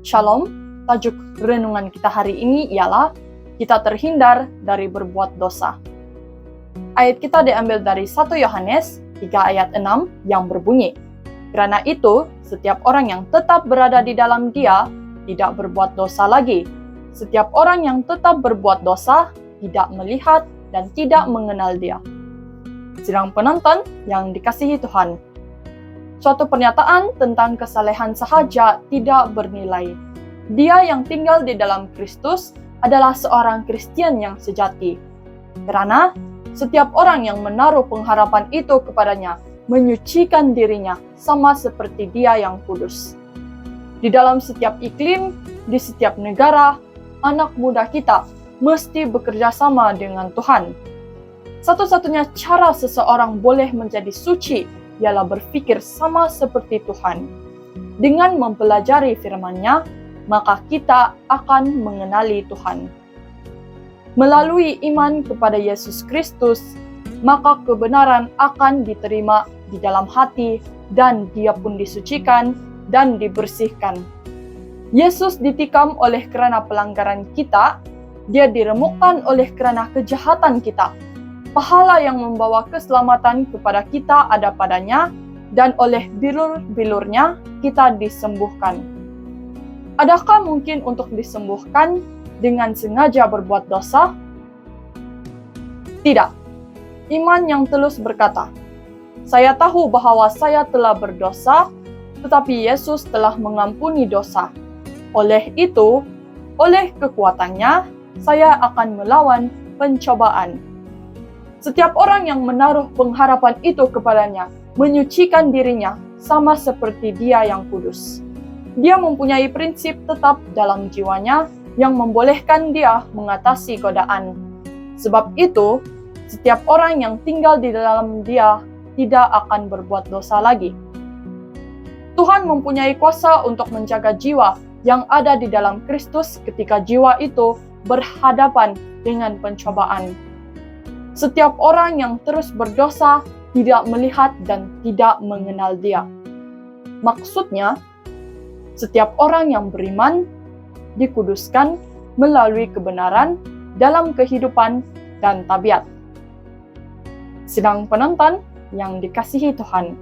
Shalom, tajuk renungan kita hari ini ialah kita terhindar dari berbuat dosa. Ayat kita diambil dari 1 Yohanes 3 ayat 6 yang berbunyi, "Karena itu, setiap orang yang tetap berada di dalam Dia tidak berbuat dosa lagi. Setiap orang yang tetap berbuat dosa tidak melihat dan tidak mengenal Dia." Sidang penonton yang dikasihi Tuhan, suatu pernyataan tentang kesalehan sahaja tidak bernilai. Dia yang tinggal di dalam Kristus adalah seorang Kristen yang sejati. Karena setiap orang yang menaruh pengharapan itu kepadanya menyucikan dirinya sama seperti Dia yang kudus. Di dalam setiap iklim, di setiap negara, anak muda kita mesti bekerja sama dengan Tuhan. Satu-satunya cara seseorang boleh menjadi suci ialah berpikir sama seperti Tuhan. Dengan mempelajari firman-Nya, maka kita akan mengenali Tuhan. Melalui iman kepada Yesus Kristus, maka kebenaran akan diterima di dalam hati dan Dia pun disucikan dan dibersihkan. Yesus ditikam oleh kerana pelanggaran kita, Dia diremukkan oleh kerana kejahatan kita. Pahala yang membawa keselamatan kepada kita ada padanya, dan oleh bilur-bilurnya kita disembuhkan. Adakah mungkin untuk disembuhkan dengan sengaja berbuat dosa? Tidak. Iman yang tulus berkata, "Saya tahu bahwa saya telah berdosa, tetapi Yesus telah mengampuni dosa. Oleh itu, oleh kekuatannya, saya akan melawan pencobaan." Setiap orang yang menaruh pengharapan itu kepadanya menyucikan dirinya sama seperti Dia yang kudus. Dia mempunyai prinsip tetap dalam jiwanya yang membolehkan dia mengatasi godaan. Sebab itu, setiap orang yang tinggal di dalam Dia tidak akan berbuat dosa lagi. Tuhan mempunyai kuasa untuk menjaga jiwa yang ada di dalam Kristus ketika jiwa itu berhadapan dengan pencobaan. Setiap orang yang terus berdosa tidak melihat dan tidak mengenal Dia. Maksudnya, setiap orang yang beriman dikuduskan melalui kebenaran dalam kehidupan dan tabiat. Sidang penonton yang dikasihi Tuhan,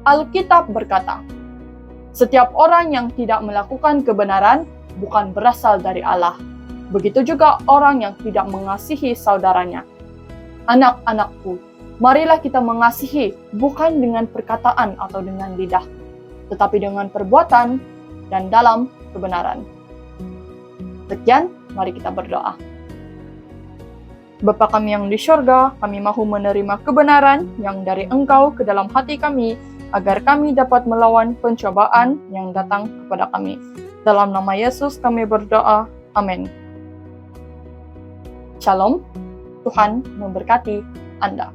Alkitab berkata, setiap orang yang tidak melakukan kebenaran bukan berasal dari Allah. Begitu juga orang yang tidak mengasihi saudaranya. Anak-anakku, marilah kita mengasihi bukan dengan perkataan atau dengan lidah, tetapi dengan perbuatan dan dalam kebenaran. Sekian, mari kita berdoa. Bapa kami yang di syurga, kami mahu menerima kebenaran yang dari Engkau ke dalam hati kami, agar kami dapat melawan pencobaan yang datang kepada kami. Dalam nama Yesus kami berdoa. Amin. Shalom, Tuhan memberkati Anda.